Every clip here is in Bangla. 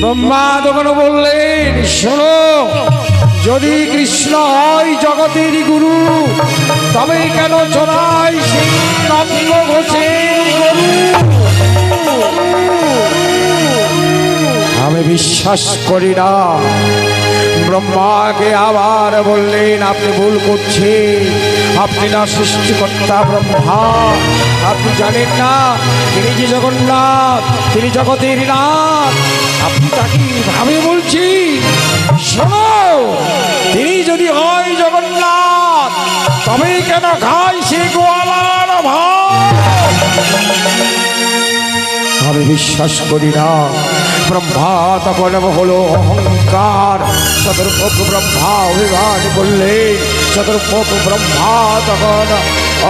ব্রহ্মা তখন বললেন, শোনো, যদি কৃষ্ণ হয় জগতের গুরু, তবে কেন চড়াই সেই নন্দ ঘোষের গরু? আমি বিশ্বাস করি না। ব্রহ্মাকে আবার বললেন, আপনি ভুল করছেন, আপনি না সৃষ্টিকর্তা ব্রহ্মা, আপনি জানেন না তিনি যে জগন্নাথ, তিনি জগতের নাথ। আপনি তাকে ভাবে বলছি? শোনো, তিনি যদি হয় জগন্নাথ, তবে কেন খায় সে গোয়ালার ভাত? আমি বিশ্বাস করি না। ব্রহ্মা তখন হলো অহংকার। চতুর্মুখ ব্রহ্মা অভিমান করলেন। চতুর্মুখ ব্রহ্মা তখন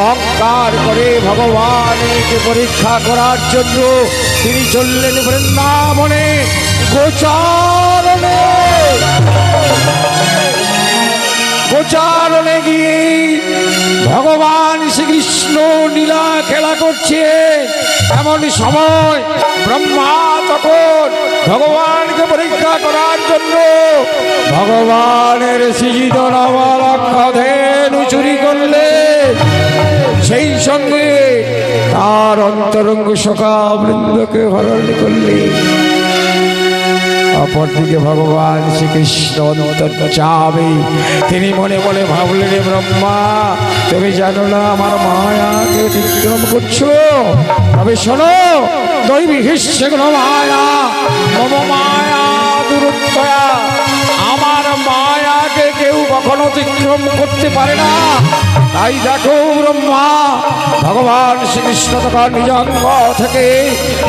অহংকার করে ভগবানকে পরীক্ষা করার জন্য তিনি চললেন বৃন্দাবনে গোচারণে। গোচারণে গিয়ে ভগবান শ্রীকৃষ্ণ লীলা খেলা করছে। এমন সময় ব্রহ্মা তখন ভগবানকে পরীক্ষা করার জন্য ভগবানের সৃজিত নবলক্ষধেনু চুরি করলে, সেই সঙ্গে তার অন্তরঙ্গ সখা বৃন্দকে হরণ করলে। অপরদিকে ভগবান শ্রীকৃষ্ণ অন্তর্যামী, তিনি মনে মনে ভাবলেন, ব্রহ্মা তুমি জানো না আমার মায়াকে অতিক্রম করছো? তবে শোনো, দৈবিক সেগুলো মায়া, মম মায়া দুরুত্তয়া। আমার মায়াকে কেউ কখনো অতিক্রম করতে পারে না। তাই দেখো ব্রহ্মা, ভগবান শ্রীকৃষ্ণ তখন নিজ অঙ্গ থেকে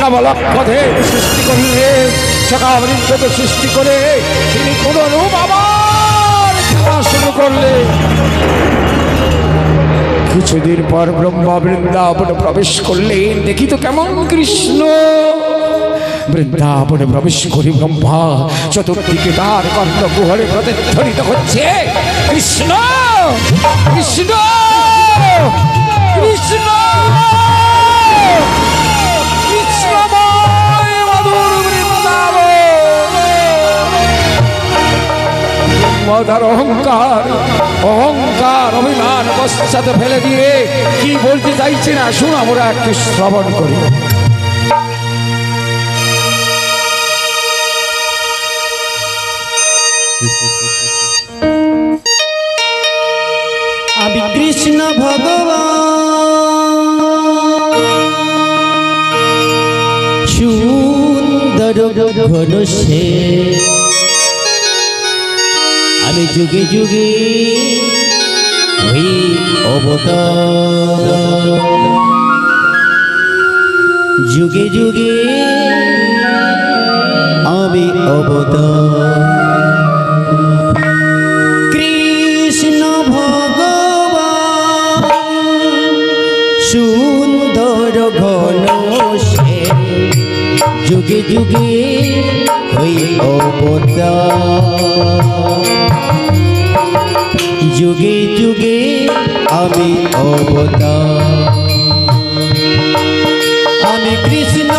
নবলক্ষধেনু সৃষ্টি করলেন। সখাবৃন্দকে সৃষ্টি করে তিনি পুনরূপ আবার খেলা শুরু করলেন। কিছুদিন পর ব্রহ্মা বৃন্দাবনে প্রবেশ করলেন। দেখি তো কেমন কৃষ্ণ। বৃন্দাবনে প্রবেশ করি ব্রহ্মা চতুর্দিকে তার কর্ণকুহরে প্রতিধ্বনিত হচ্ছে, কৃষ্ণ কৃষ্ণ কৃষ্ণ কৃষ্ণময় মধুর বৃন্দাবন। ব্রহ্মদার অহংকার অহংকার অভিমান পশ্চাতে ফেলে দিয়ে কি বলতে চাইছে না শুন, আমরা একটু শ্রবণ করি। আমি কৃষ্ণ ভগবান সুন্দর ঘন সে, আমি যুগে যুগে হই অবতার, যুগে যুগে আমি অবতার। কৃষ্ণ ভগবান সুন্দর ঘন সে, যুগে যুগে হই অবতার, যুগে যুগে আমি অবতার। আমি কৃষ্ণ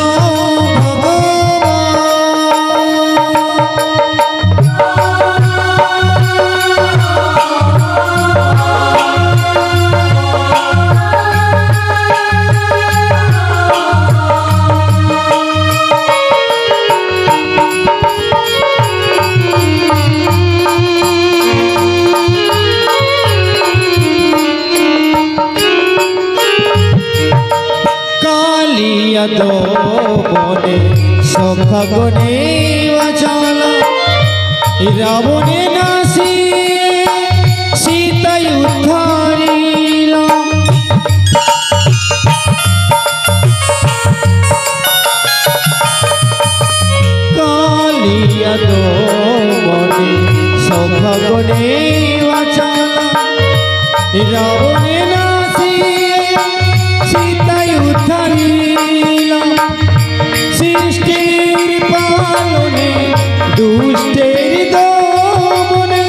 বনে সখা গনে অচল, রাবণে নাসি সীতায় উদ্ধারিল। কালিয়া বনে সখা গনে অচল, রাবণে নাসি সীতায় উদ্ধারিল। সৃষ্টির পালনে দুষ্টের দমনে,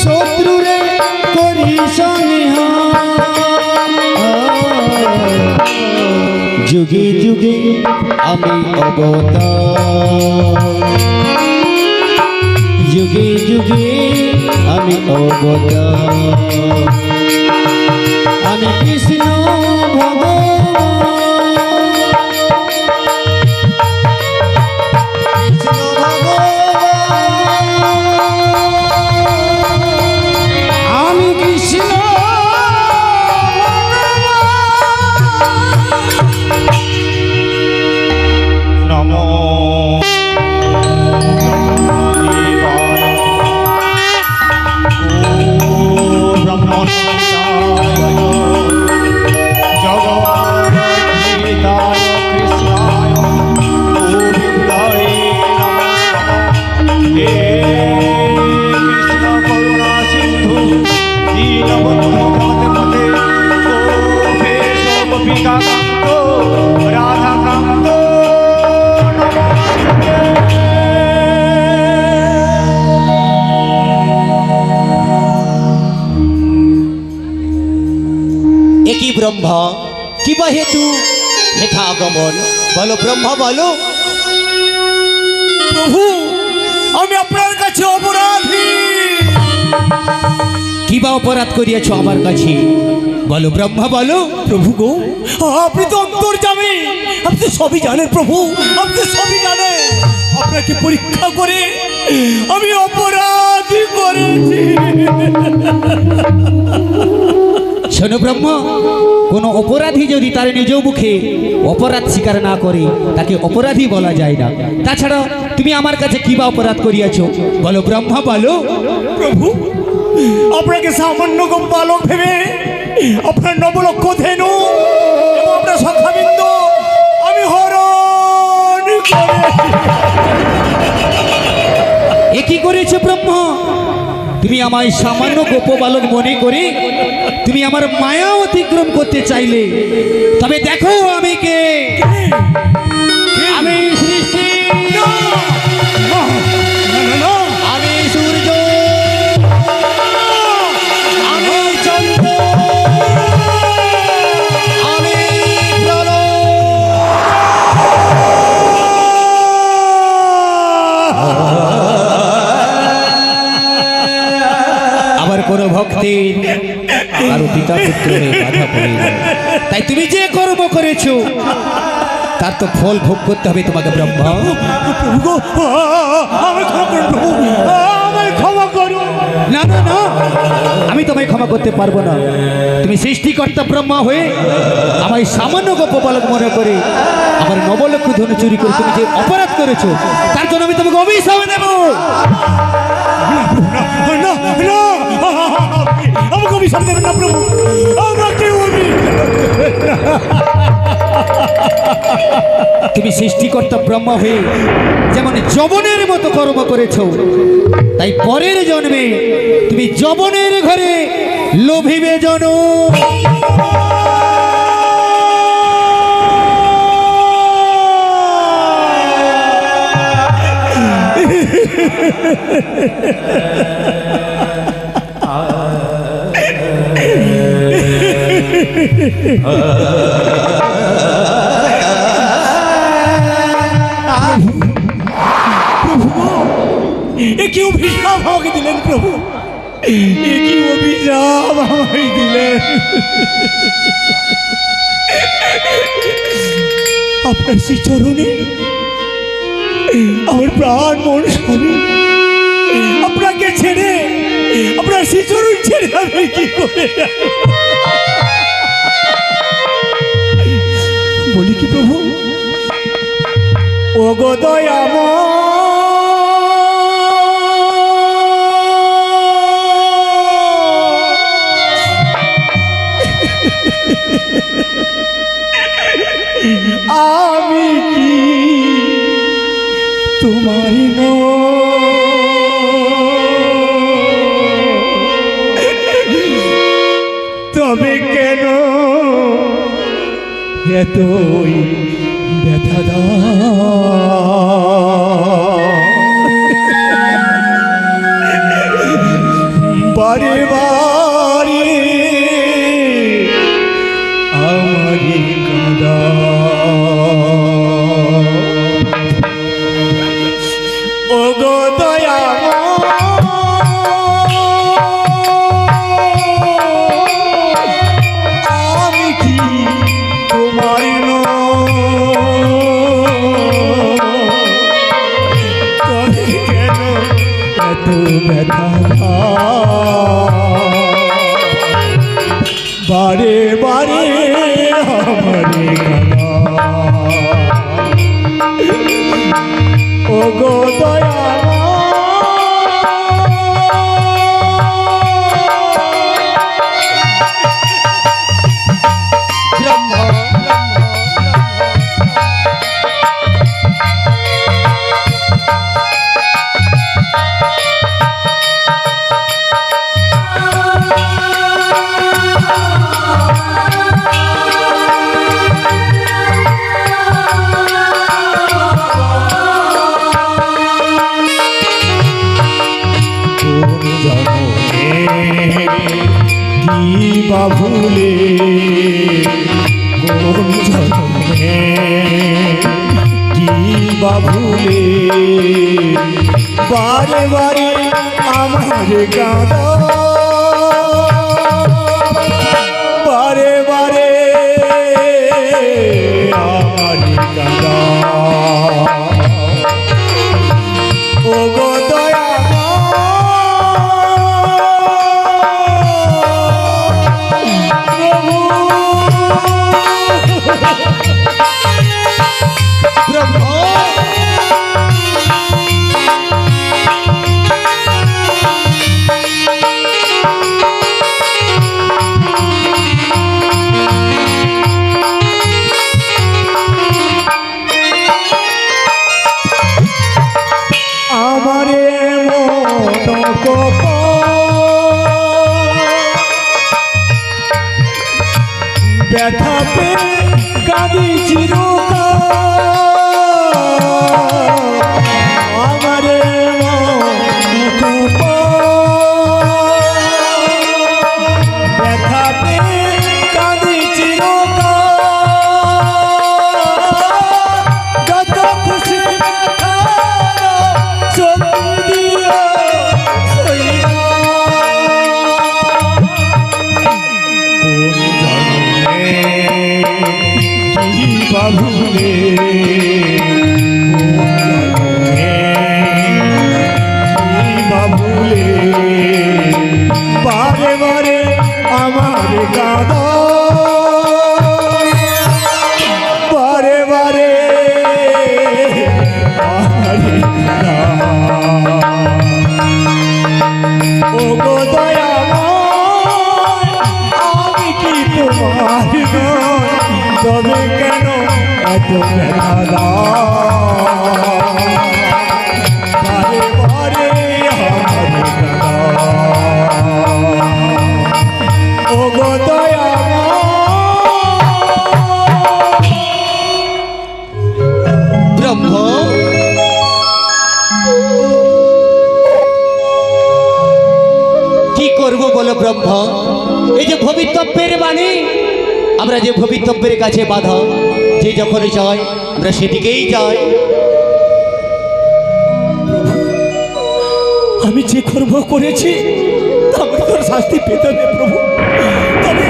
শত্রুরে করি সংহার। যুগে যুগে আমি অবতার, যুগে যুগে আমি অবতার, আমি কৃষ্ণ ভগবান। আমি কৃষ্ণ নমো রাধাকান্ত একই ব্রহ্মা কিবা হেতু হেথা আগমন বলো ব্রহ্মা বলো। প্রভু আমি আপনার কাছে অপরাধী। কিবা অপরাধ করিয়াছ আমার কাছে বলো ব্রহ্মা বলো। প্রভু গো আপনি তো অন্তর্যামী, আপনি তো সবই জানেন প্রভু, আপনি তো সবই জানেন। আপনাকে পরীক্ষা করে আমি অপরাধী করেছি। শোনো ব্রহ্মা, কোনো অপরাধী যদি তার নিজ মুখে অপরাধ স্বীকার না করে তাকে অপরাধী বলা যায় না। তাছাড়া তুমি আমার কাছে কিবা অপরাধ করিয়াছ বলো ব্রহ্মা বলো। প্রভু আপনাকে সামান্য বালক ভেবে আপনার নবলক্ষ ধেনু এবং আপনার সখাবিন্দ আমি হরণ করে। এ কি করেছে ব্রহ্মা? তুমি আমায় সামান্য গোপ বালক মনে করে তুমি আমার মায়া অতিক্রম করতে চাইলে। তবে দেখো আমি কে, আমি সৃষ্টি, আমি সূর্য, আমি চন্দ্র, আমি প্রলয়। আবার কোন ভক্তের কারো পিতা পুত্রের বাধা পড়ে যায়। তাই তুমি যে কর্ম করেছো তার তো ফল ভোগ করতে হবে তোমাকে ব্রহ্মা। প্রভু গো আমায় ক্ষমা করুন প্রভু, আমায় ক্ষমা করুন। না না না, আমি তোমায় ক্ষমা করতে পারবো না। তুমি সৃষ্টিকর্তা ব্রহ্মা হয়ে আমায় সামান্য গপ্প বালক মনে করে আমার নবলক্ষ ধনু চুরি করে তুমি যে অপরাধ করেছো তার জন্য আমি তোমাকে অভিশাপ দেব। না না আমাকে অভিশাপ দেবেন না প্রভু, আমাকে তুমি সৃষ্টিকর্তা ব্রহ্মা হয়ে যেমন যবনের মতো কর্ম করেছো, তাই পরের জন্মে তুমি যবনের ঘরে লোভিবে জন। এ কি অভিশাপ আমাকে দিলেন প্রভু, এ কি অভিশাপ আমাকে দিলেন। আপনার শ্রী চরণে আমার প্রাণ মন স্বামী আপনাকে ছেড়ে, আপনার শ্রী চরণ ছেড়ে আমি কি করে বলি কি প্রভু। ও গো দয়াময় আমি কি তোমারই তবে কেন এতই ব্যথা বারে বারে আমারে কাঁদা। ও গো দয়াময় কত ব্যথা বারে বারে আমারে কাঁদা ও গো দয়া ভুলে কোন জন্মে কি বা ভুলে বারে বারে আমার কাঁদা বারে বারে আমার কাঁদা ও গো দয়া ব্যথা পে কাঁদি চিরকাল আমারে ব্যথা পে কাঁদি চিরকাল যত খুশি ব্যথা চোখ দিয়ে ভুলে ভুলে বারে বারে আমার কাঁদা বারে বারে আমার কাঁদা ও গো দয়া আমি কি তোমার তবে কেন এত বেদনা বারে বারে আমার কাঁদা ও গো দয়া ব্রহ্ম কি করব বলো ব্রহ্ম এই যে ভবিতব্যের বাণী আমরা যে ভবিতব্যের কাছে বাধা যে যখন যাই আমরা সেদিকেই যাই আমি যে কর্ম করেছি আমার তোর শাস্তি পেতে হবে প্রভু তবে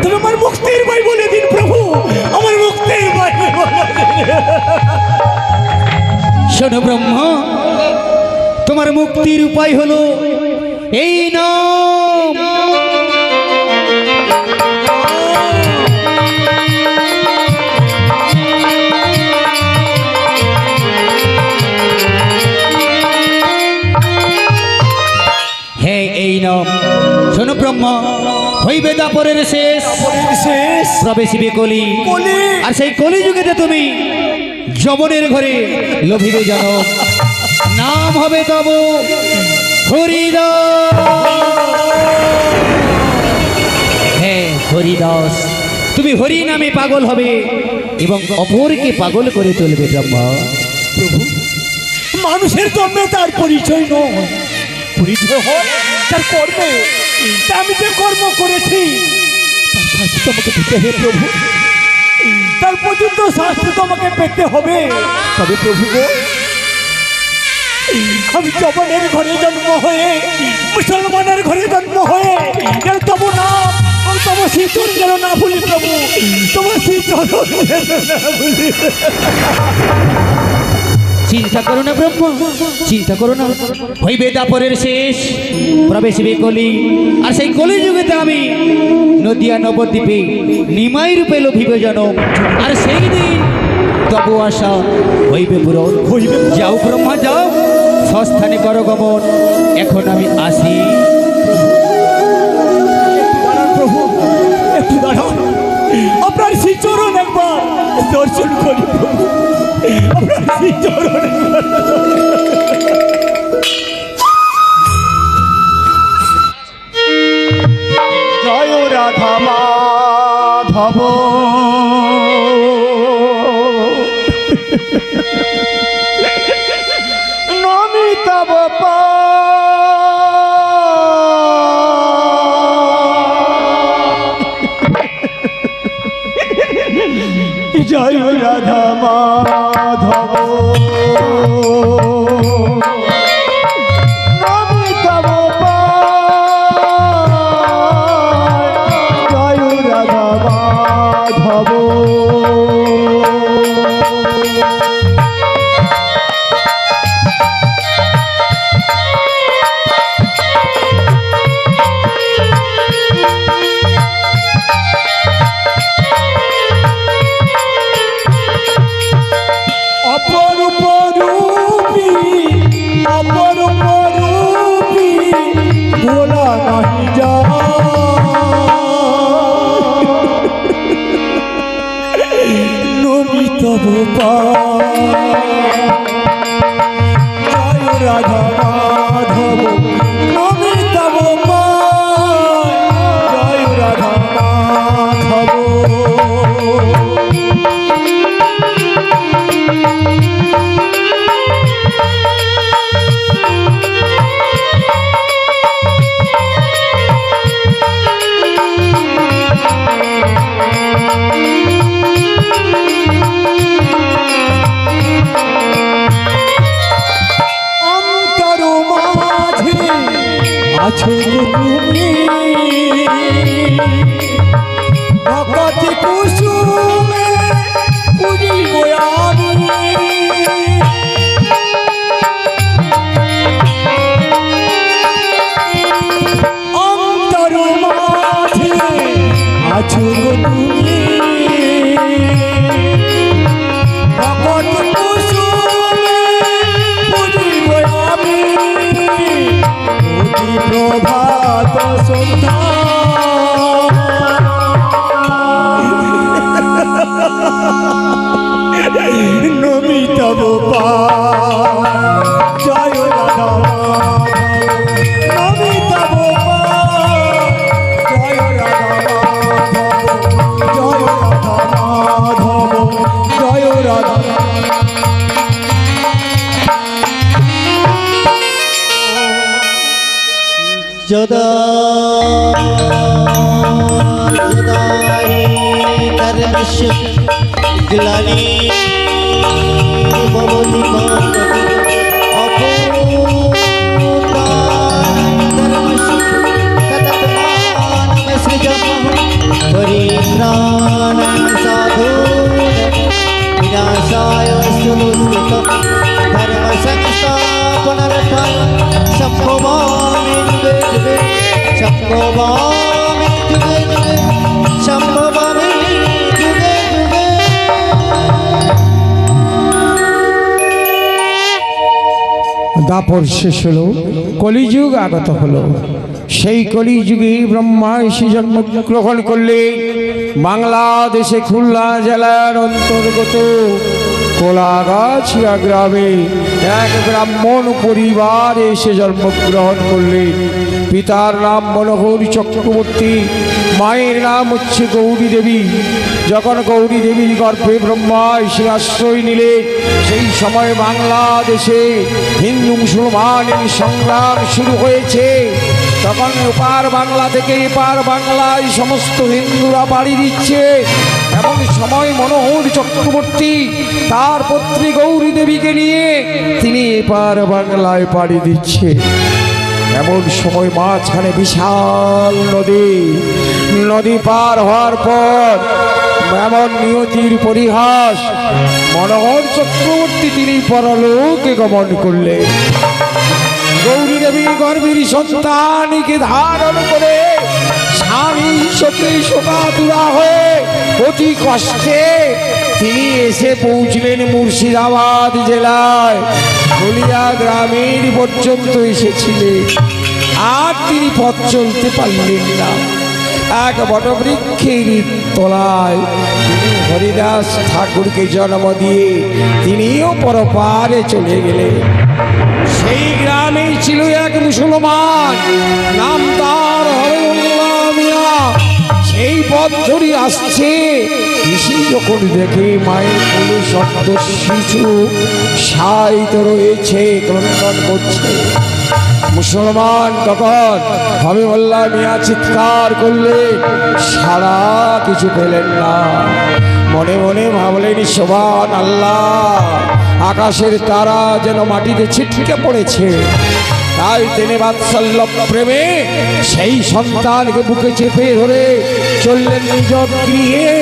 তুমি আমার মুক্তির ভাই বলে দিন প্রভু আমার মুক্তির ভাই শোনো ব্রহ্ম তোমার মুক্তির উপায় হলো এই নাম এই নাম শোনো ব্রহ্মা হইবে দাপরের শেষ প্রবেশিবে কলি আর সেই কলি যুগেতে তুমি যবনের ঘরে লোভিবে জানো নাম হবে তব হরিদাস হ্যাঁ হরিদাস তুমি হরি নামে পাগল হবে এবং অপরকে পাগল করে তুলবে ব্রহ্মা প্রভু মানুষের জন্য তার পরিচয় নয় পরিচয় হয় তার কর্মে আমি যে কর্ম করেছি তার শাস্তি তোমাকে পেতে হবে প্রভু তার পর্যন্ত শাস্তি তোমাকে পেতে হবে তবে প্রভু গো আমি জবানের ঘরে জন্ম হয়ে মুসলমানের ঘরে জন্ম হয়ে যেন তবু না তবু শীতল যেন না ভুলি প্রভু তবু শীতল যেন না ভুলি চিন্তা করো না ব্রহ্মা, চিন্তা করো না। হইবে দাপরের শেষ, প্রবেশিবে কলি, আর সেই কলি যুগেতে আমি নদিয়া নবদ্বীপে নিমাই রূপে লোভিবে জনম। আর সেই দিন তবু আশা হইবে পূরণ। যাও ব্রহ্মা যাও, সস্থানে করো গমন, এখন আমি আসি। দাঁড়ান প্রভু, একটু দাঁড়ান, আপনার সেই চরণ একবার দর্শন করি প্রভু, আপনার সেই চরণ একবার। জয় রাধা মাধব, নমিতব জয় রাধা মাধব, নমিতব জয় রাধা মাধব। অপরূপ রূপী, অপরূপ রূপী, ভোলা নাহি যায়, নমিতব জয় রাধা মাধব, নমিতব জয় রাধা মাধব। আছো তুমি ভগতি কুসুমে পুরিব আমি, অন্তর মাঝে আছো তুমি ভগতি কুসুমে পুরিব আমি, প্রভাত সন্ধ্যা নমিতব জয় রাধা নমিতব জয় রাধা জয় রাধা মাধব, জয় রাধা। যদা যদা হি কর্মস্য গ্লানির্ভবতি ভারত, অকুতস্থানে ধর্মস্য তদাত্মানং সৃজমঃ, পরিত্রাণায় সাধূনাং বিনাশায় সুদুষ্কৃতম, ধর্ম সংস্থাপনার্থায় সম্ভवामि जुगे जुगे, सम्भवामि जुगे जुगे, सम्भवामि जुगे जुगे। দাপর শেষ হলো, কলিযুগ আগত হলো। সেই কলিযুগে ব্রহ্মা এসে জন্মগ্রহণ করলে বাংলাদেশে খুলনা জেলার অন্তর্গত কোলাগাছিয়া গ্রামে এক ব্রাহ্মণ পরিবার এসে জন্মগ্রহণ করলেন। পিতার নাম মনোহর চক্রবর্তী, মায়ের নাম হচ্ছে গৌরী দেবী। যখন গৌরী দেবীর গর্ভে ব্রহ্মা এসে আশ্রয় নিলে, সেই সময় বাংলাদেশে হিন্দু মুসলমানের সংগ্রাম শুরু হয়েছে। তখন ওপার বাংলা থেকে এপার বাংলায় সমস্ত হিন্দুরা পাড়ি দিচ্ছে। এমন সময় মনোহর চক্রবর্তী তার পত্নী গৌরী দেবীকে নিয়ে তিনি এপার বাংলায় পাড়ি দিচ্ছে। এমন সময় মাঝখানে বিশাল নদী, নদী পার হওয়ার পর এমন নিয়তির পরিহাস মনোহর চক্রবর্তী তিনি পরলোকে গমন করলেন। গৌরী দেবী গর্ভীর সন্তানকে ধারণ করে স্বামী শোকে শোকাতুরা হয়ে অতি কষ্টে তিনি এসে পৌঁছলেন মুর্শিদাবাদ জেলায় হলিয়া গ্রামের পর্যন্ত এসেছিলেন। আর তিনি পথ চলতে পারলেন না। এক বটবৃক্ষের তলায় তিনি হরিদাস ঠাকুরকে জন্ম দিয়ে তিনিও পরপারে চলে গেলেন। সেই গ্রামে ছিল এক মুসলমান, নাম তার হরিউল্লাহ মিয়া। সেই পথ ধরে আসছে, ঋষি যখন দেখে মায়ের কোলে শব্দ শিশু সাহিত রয়েছে, ক্রন্দন করছে। মুসলমান তখন হবিবুল্লাহ মিয়া চিৎকার করলেন, সারা কিছু পেলেন না। মনে মনে ভাবলেন, সুবহান আল্লাহ, আকাশের তারা যেন মাটিতে ছিটকে পড়েছে। তাই তিনি বাৎসল্য প্রেমে সেই সন্তানকে বুকে চেপে ধরে চললেন নিজ গৃহে।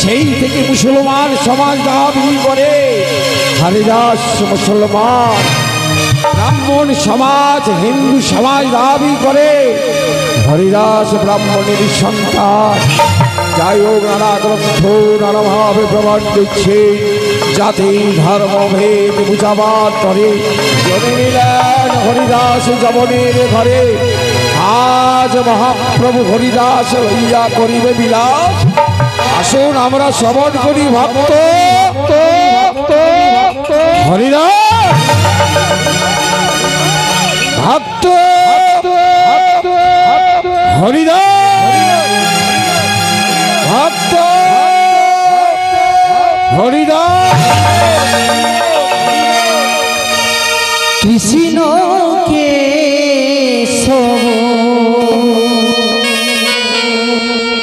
সেই থেকে মুসলমান সমাজ দাবি করে হরিদাস মুসলমান, ব্রাহ্মণ সমাজ হিন্দু সমাজ দাবি করে হরিদাস ব্রাহ্মণের সন্তান। যাই হোক, নানা গ্রন্থ নানাভাবে প্রমাণ দিচ্ছে জাতি ধর্ম ভেদ বুঝাবার তরে জনে নিলেন হরিদাস যবনের ঘরে। আজ মহাপ্রভু হরিদাস লইয়া করিবে বিলাস। আসুন আমরা শ্রবণ করি ভক্ত হরিদাস ভক্ত হরিদাস ভক্ত হরিদাস। কৃষ্ণ কেশব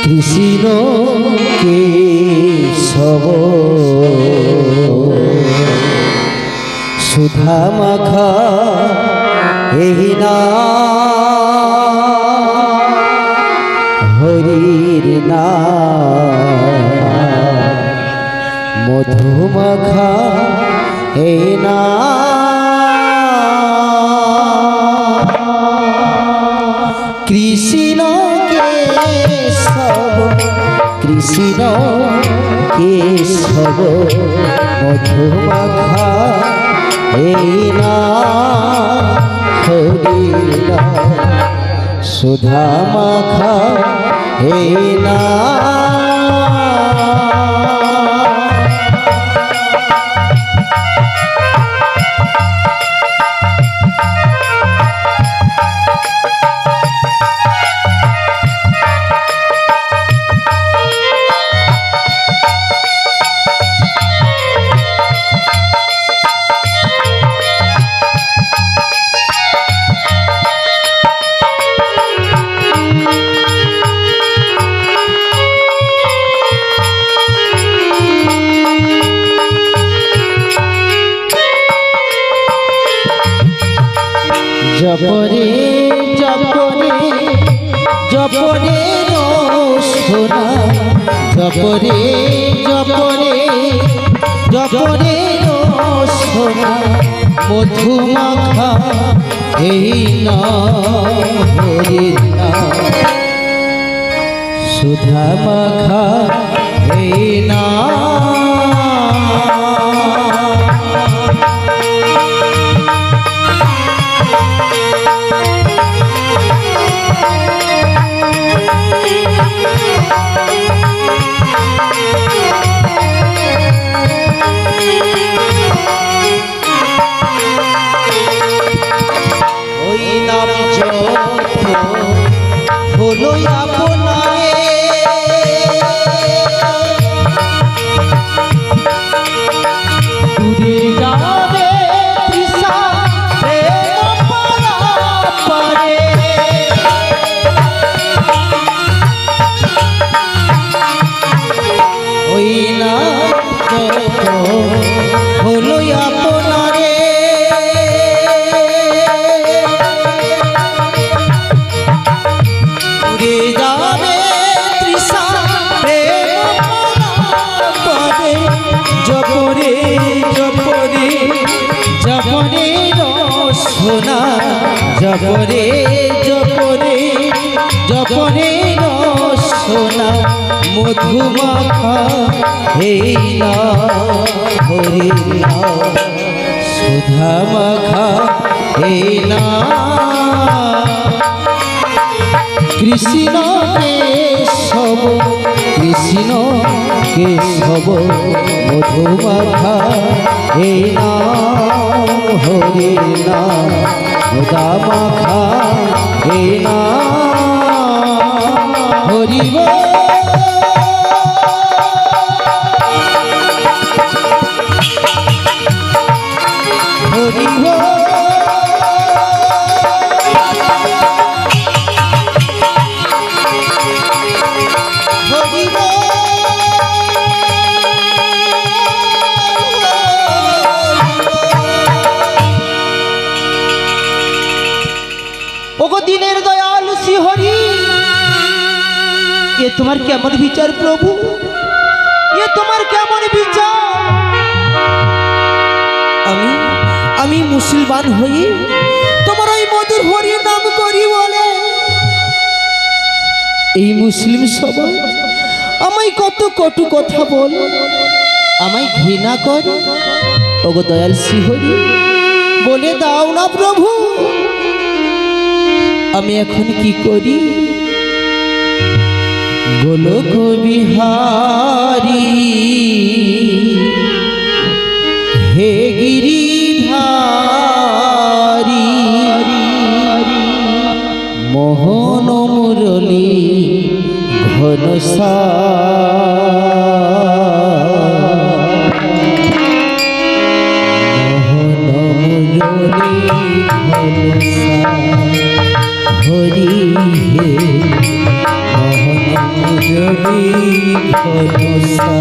কৃষ্ণ কেশব সুধা মাখা এই না হরির না মধু মাখা এই না কৃষ্ণ কেশব কৃষ্ণ কেশব মধু মাখা এই না হরি না সুধা মাখা এই না জপরে জপরে জপরে সোনা জপরে জপরে জপরে সোনা মধু মাখা এই না হরির না সুধা মাখা এই না হলো আপনারে সোনা জপরে জপরে জপরে সোনা মধুমাখা এই না হরি না সুধা মাখা এই না কৃষ্ণ কেশব কৃষ্ণ কেশব মধুমাখা এই না হরি না সুধা মাখা এই না হরিব হরিব হরিব ওগো দিনের দয়াল শ্রীহরি এ তোমার কেমন বিচার প্রভু এ তোমার কেমন বিচার আমি আমি মুসলমান হই তোমার ওই মধুর হরির নাম করি বলে এই মুসলিম সবাই আমায় কত কটু কথা বল আমায় ঘৃণা কর ওগো দয়াল শ্রীহরি বলে দাও না প্রভু আমি এখন কি করি গোলক বিহারী হে গিরিধারী মোহন মুরলী ঘনসা হরি হে মোহনমুরলী ঘনসা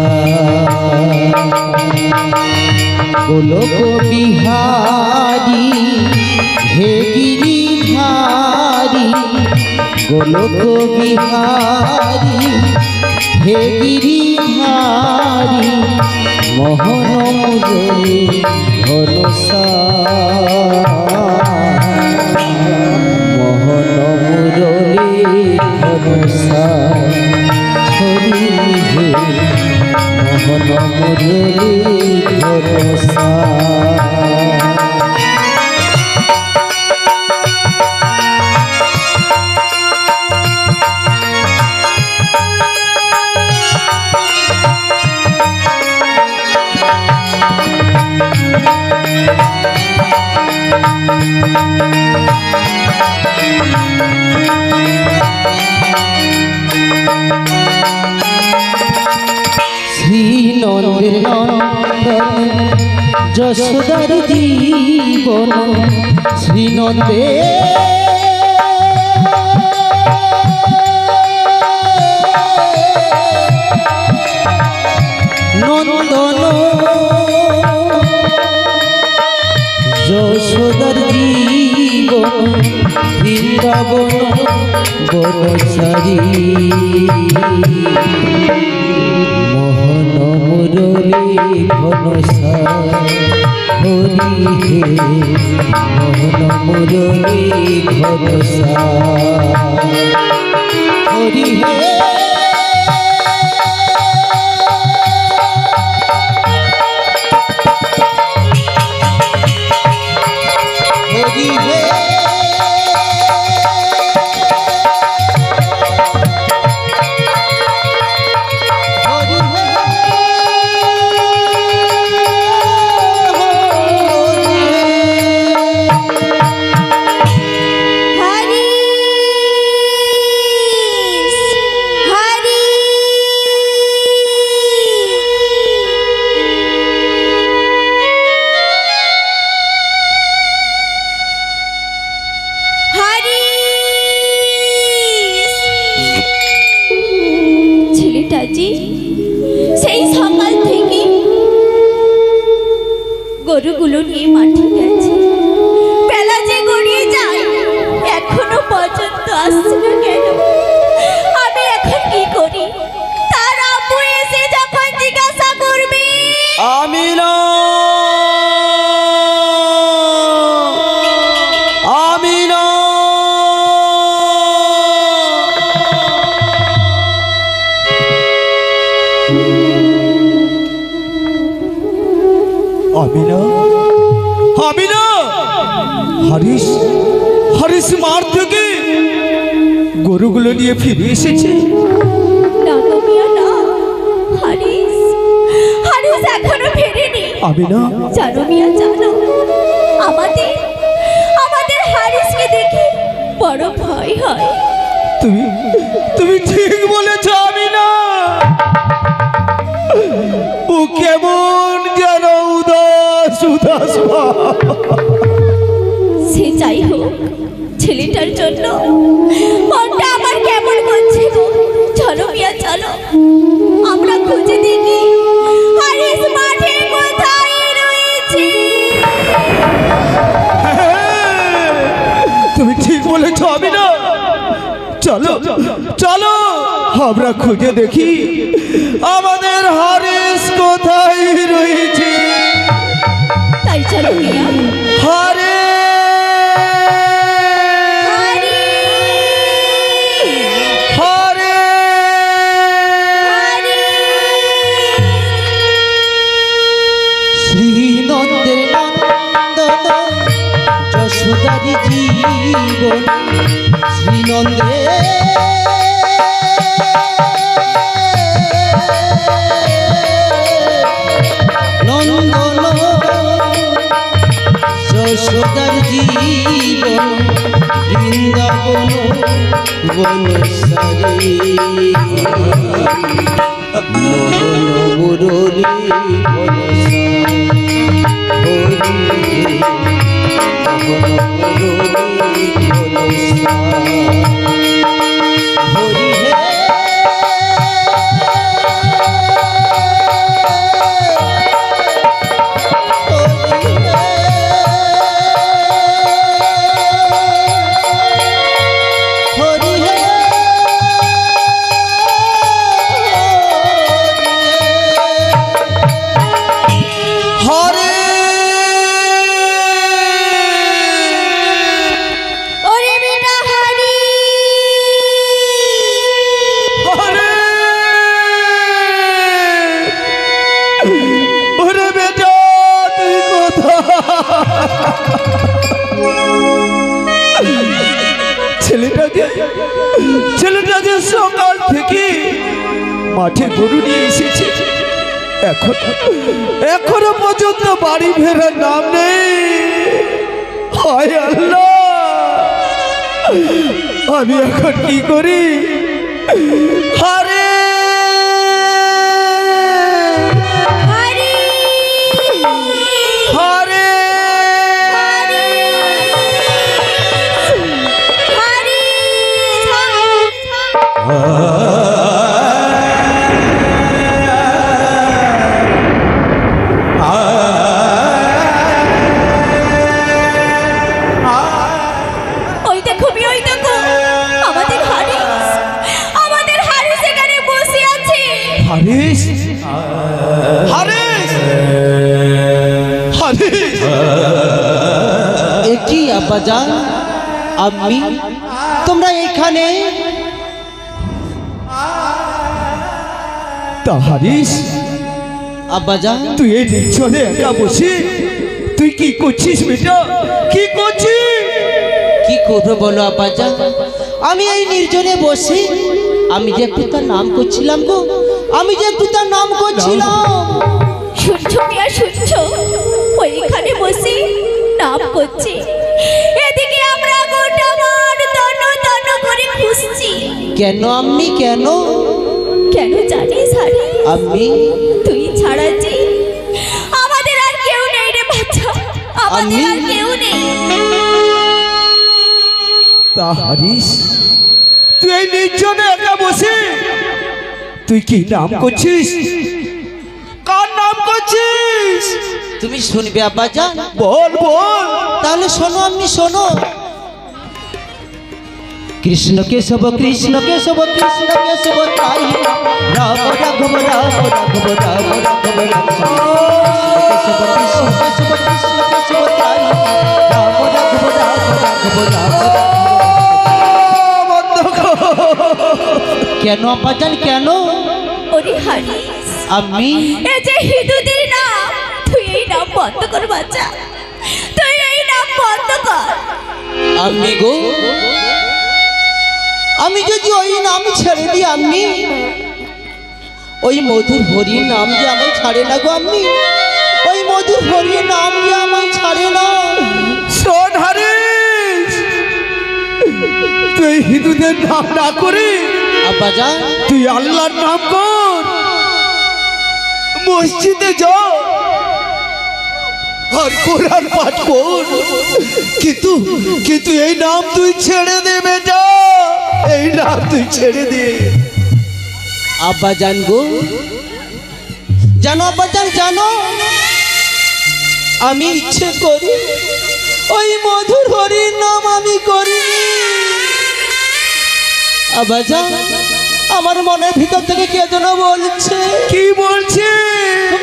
গোলক বিহারী হে গিরিধারী গোলক বিহারী হে গিরিধারী মোহনমুরলী ঘনসা মোহনমুরলী ঘনসা হরি হে মোহনমুরলী ঘনসা শ্রীনন্দের নন্দন যশোদার জীবন শ্রীনন্দে নন্দন যশোদার জীবন বৃন্দাবন বনচারী মোহনমুরলী ঘনসা হরি হে মোহনমুরলী ঘনসা হরি হে হরি হে সেই সকাল থেকে গরুগুলো নিয়ে মাঠে গেছে, বেলা যে গড়িয়ে যায় এখনো পর্যন্ত আসছে না কেন? আমি এখন কি করি? তার আপু এসে যখন জিজ্ঞাসা করবে আমি না হারিস হারিস মাঠ থেকে গরুগুলো নিয়ে ফিরে এসেছে। না গো মিয়া না, হারিস হারিস এখনো ফেরেনি। আমি না জানো মিয়া জানো, আমাদের আমাদের হারিসকে দেখে বড় ভয় হয়। তুমি তুমি ঠিক বলেছ। আমি না ও কেমন যেন উদাস উদাস ভাব। সে যাই হোক, ছেলেটার জন্য মনটা আমার কেমন করছে গো। চলো মিয়া চলো, আমরা খুঁজে দেখি হারিস মাঠে কোথায় রয়েছে। তুমি ঠিক বলেছ। আমি না চলো চলো আমরা খুঁজে দেখি আমাদের হারিস কোথায় রয়েছে। তাই চলো মিয়া। হারে হারে শ্রীনন্দের নন্দন যশোদারি জীবন শ্রীনন্দে নন্দন যশোদার জীবন বৃন্দাবন বনসারে মুরলী ওরে বেটা হারি, ওরে বেটা তুই কোথায়? ছেলেটা যে সকাল থেকে মাঠে গরু নিয়ে এসেছে, এখনো পর্যন্ত বাড়ি ফেরার নাম নেই। হায় আল্লাহ, আমি এখন কি করি? হারে হারি, হারে হারি, ওই দেখো মিয়া, ওই দেখো আমাদের হারিস এখানে বসে আছে। হারিস হারিস হারিস একই আব্বাজান, আমি তোমরা এখানে? তা হারিস, আব্বাজান তুই এই নির্জনে একা বসে তুই কি করছিস বেটা? কি করছিস? কি করবো বলো আব্বাজান? আমি এই নির্জনে বসে আমি যে একটু তার নাম করছিলাম গো, আমি যে একটু তার নাম করছিলাম। শুনছো মিয়া, শুনছো? ওই এখানে বসে নাম করছে, এদিকে আমরা গোটা মাঠ তন্ন করে খুঁজছি। কেন আম্মি কেন? কেন জানিস হারি? আম্মি তুই ছাড়া যে আমাদের আর কেউ নেই রে বাচ্চা, আমাদের আর কেউ নেই। তা হারিস, তুই এই নির্জনে একা বসে তুই কি নাম করছিস? কার নাম করছিস? তুমি শুনবে আব্বাজান? বল বল। তাহলে শোনো আম্মি শোনো। কৃষ্ণ কেশব কৃষ্ণ কেশব কৃষ্ণ কেশব তাই রাম রাঘব রাম রাঘব রাম রাঘব কেশব কৃষ্ণ কেশব কৃষ্ণ কেশব তাই রাম রাঘব রাম রাঘব রাম। কেন আব্বাজান কেন? ওরে হারিস, আমি এই যে হিন্দুদের নাম, তুই এই নাম বন্ধ কর বাচ্চা, তুই এই নাম বন্ধ কর। আম্মি গো, আমি যদি ওই নাম ছেড়ে দিই আম্মি, ওই মধুর হরির নাম যে আমায় ছাড়ে না গো আম্মি, ওই মধুর হরির নাম যে আমায় ছাড়ে না। শোন হারিস, তুই হিন্দুদের নাম না করে আব্বাজান, তুই আল্লাহর নাম কর, মসজিদে যা আর কোরআন পাঠ কর, কিন্তু কিন্তু এই নাম তুই ছেড়ে দে বেটা, এই নাম তুই ছেড়ে দে। আব্বাজান গো, জানো আব্বাজান জানো, আমি ইচ্ছে করি ওই মধুর হরির নাম আমি করিনি। আব্বাজান, আমার মনের ভিতর থেকে কে যেন বলছে, কি বলছে?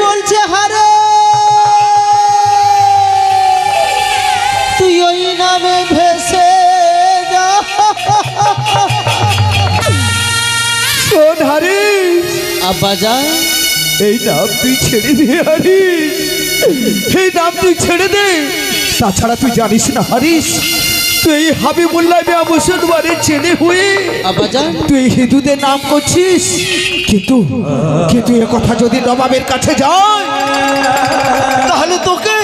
বলছে হারে তুই ওই নামে ভেসে যা। শোন হারিস, আব্বাজান, এই নাম তুই ছেড়ে দে হারিস, এই নাম তুই ছেড়ে দে। তাছাড়া তুই জানিস না হারিস, তুই হাবিবুল্লাহ মিয়া মুসলমানের ছেলে হয়ে আব্বাজান, তুই হিন্দুদের নাম করছিস, কিন্তু কিন্তু এ কথা যদি নবাবের কাছে যায় তাহলে তোকে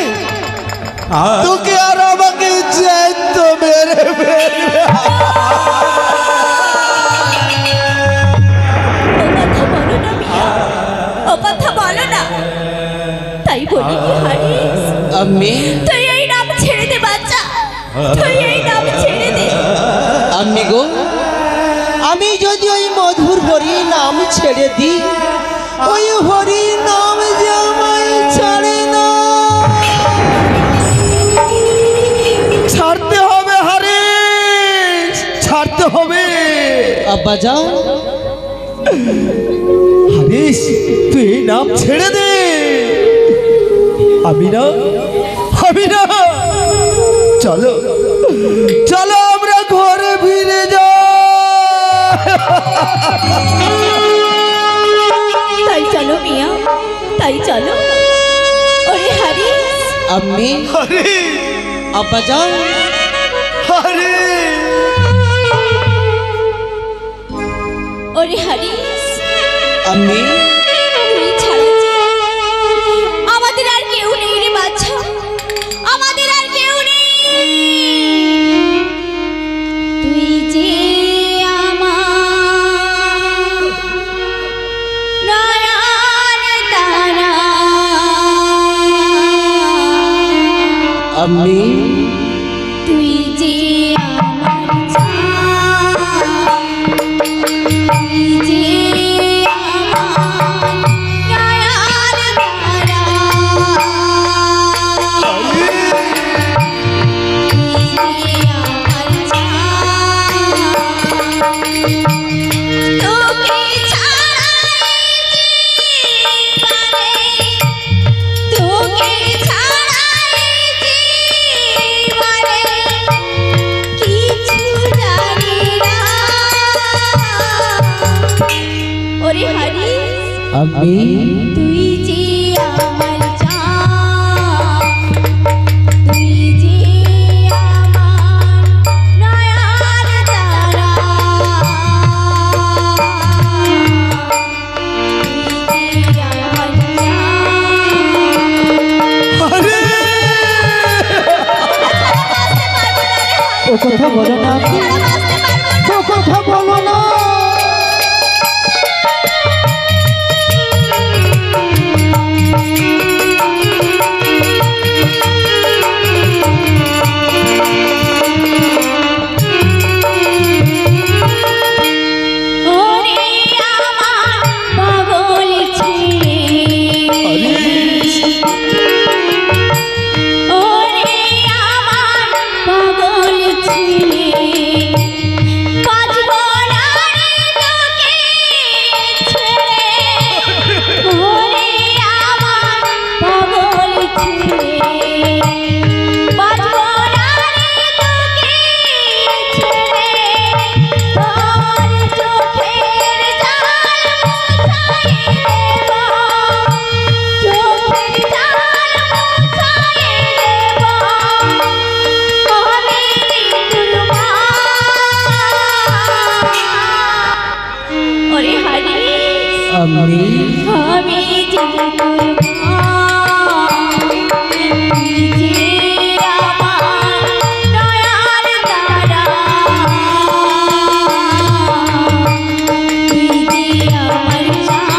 তোকে আর আমাকে জ্যান্ত মেরে ফেলবে। ও কথা বলো না, তাই বলি কি হারিস, আম্মি তুই এই নাম ছেড়ে দে বাচ্চা, তুই এই নাম ছেড়ে দে। আম্মি গো, আমি যদি ওই মধুর হরি নাম ছেড়ে দিই, ওই হরি নাম যে আমায় ছাড়ে না। ছাড়তে হবে হারিস, ছাড়তে হবে। আব্বাজান, হারিস, তুই এই নাম ছেড়ে দে। আমি না চলো চলো আমরা ঘরে ফিরে যাই। তাই চলো মিয়া, তাই চলো। ওরে হারিস, আম্মি, আরে আব্বাজান, আরে ওরে হারিস, আম্মি, তুই ছাড়া যে আমাদের আর কেউ নেই রে বাচ্চা, আমাদের আর কেউ নেই। তুই যে আমার নয়ন তারা, আম্মি, তুই যে আমার চাঁদ, তুই যে আমার নয়ন তারা, তুই যে আমার চাঁদ, তোকে ছাড়াই জীবনে, তোকে ছাড়াই জীবনে কিছু জানি না। ওরে হারিস, আম্মি, তুই যে আমার চাঁদ, তুই যে আমার নয়ন তারা, তুই যে আমার চাঁদ। আরে ও কথা বলো না আম্মি, ও কথা বলো না। ওরে আমার পাগল ছেলে, ওরে আমার পাগল ছেলে, বাঁচব না আমি আমি যে তোর মা, তুই যে আমার দয়ার তারা, তুই যে আমার জান।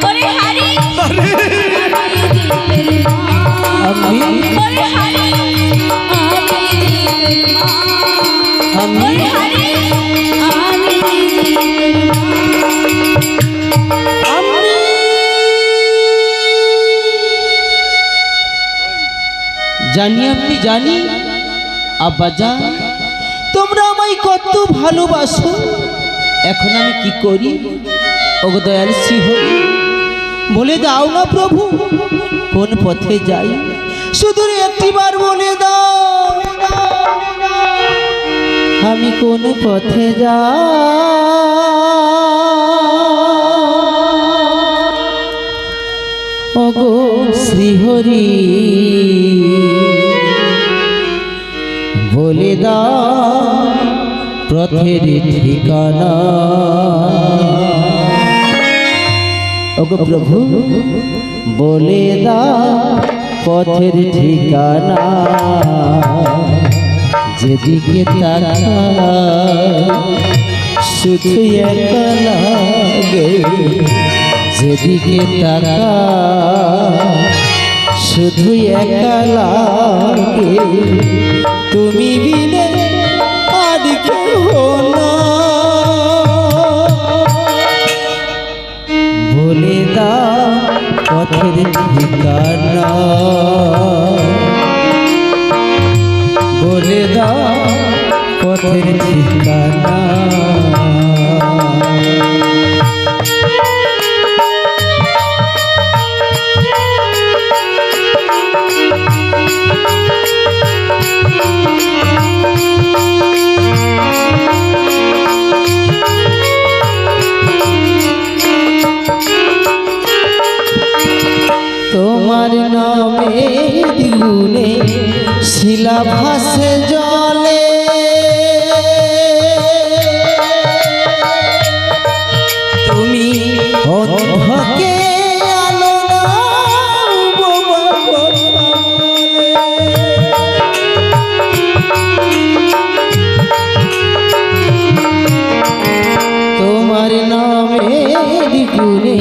ওরে হারি, আমি যে তোর মা, আমি ওরে হারি, আমি যে তোর মা, আমি ওরে হারি, আমি যে তোর মা। জানি আমি জানি আব্বাজান তোমরা আমায় কত ভালোবাসো। এখন আমি কি করি ওগো দয়াল শ্রীহরি, বলে দাও না প্রভু কোন পথে যাই, শুধু একটিবার বলে দাও আমি কোন পথে যাই। ওগো শ্রীহরি বলে দাও পথের ঠিকানা। ওগো প্রভু বলে দাও পথের ঠিকানা, যেদিকে তাকাই শুধু একা লাগে, যেদিকে তাকাই শুধু একা লাগে, তুমি বিনে আর কেউ না। বলে দাও পথের ঠিকানা, বলে দাও পথের ঠিকানা। তোমার নামে গুনে শিলা ভাসে জলে, তুমি অন্ধকে আলো দাও বাবা বলে। তোমার নামে গুনে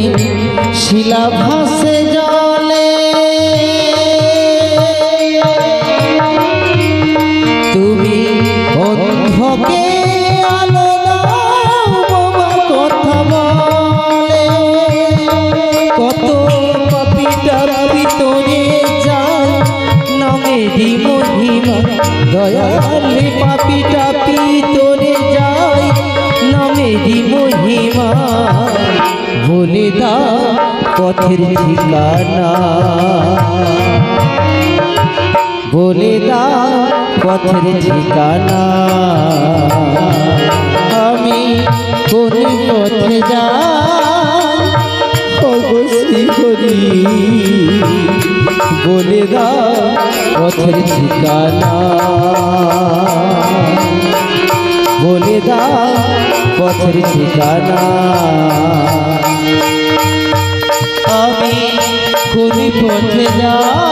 শিলা ভাসে জলে, তুমি অন্ধকে আলো দাও বাবা কথা বলে। কত পাপীটার ভিতরে যায় নামেরই মহিমা, দয়ালে পাপীটা ভিতরে যায় নামেরই মহিমা। বলে দাও পথের ঠিকানা, বলে দাও পথের ঠিকানা। আমি কোন পথে যাই ওগো শ্রীহরি, বলে দাও পথের ঠিকানা, বলে দাও পথের ঠিকানা। আমি কোন পথে যাই।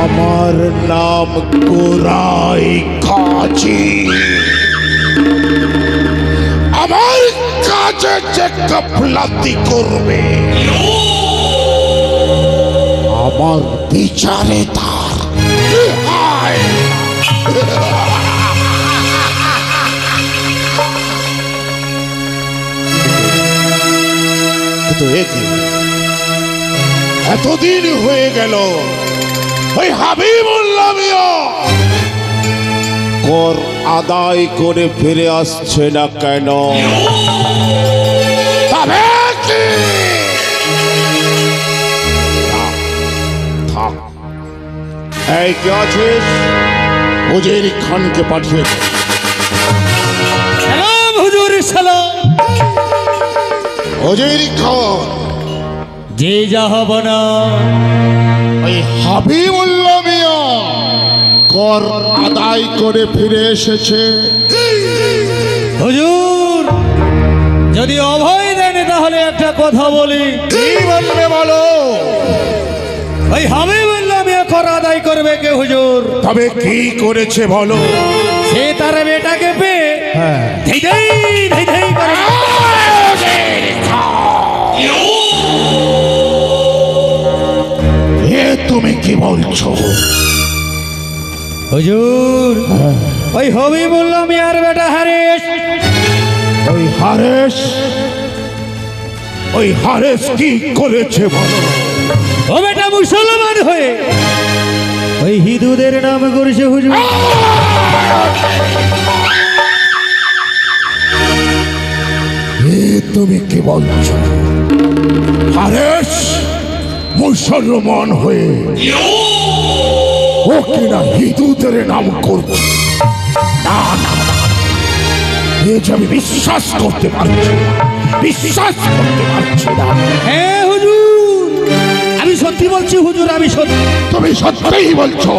আমার নাম গোরাই কাজী, আমার কাজে যে গাফলাতি করবে আমার বিচারে তার রেহাই। কিন্তু এতদিন হয়ে গেল ওই হাবিবুল্লাহ মিয়া কর আদায় করে ফিরে আসছে না কেন? তবে কি? থাক, এই কে আছিস? উজির খানকে পাঠিয়ে দে। সালাম হুজুর সালাম। উজির খান যে যাহবনা ওই হাবিবুল্লাহ মিয়া কর আদায় করে ফিরে এসেছে। হুজুর যদি অভয় দেন তাহলে একটা কথা বলি। কি বলবে বলো? ওই হাবিবুল্লাহ মিয়া কর আদায় করবে কে হুজুর? তবে কি করেছে বলো? সে তার বেটাকে পেয়ে ধেই ধেই ধেই ধেই করে এ তুমি কি বলছো? হুজুর ওই হাবিবুল্লাহ মিয়ার বেটা হারিস ওই হারেস কি করেছে বলো? ও বেটা মুসলমান হয়ে ওই হিন্দুদের নাম করেছে হুজুর। এ তুমি কি বলছো? হারেস মুসলমান হয়ে ও কিনা হিন্দুদের নাম করছে? না না না, এ যে আমি বিশ্বাস করতে পারছি না, বিশ্বাস করতে পারছি না। হ্যাঁ হুজুর আমি সত্যি বলছি হুজুর, আমি সত্যি। তুমি সত্যিই বলছো?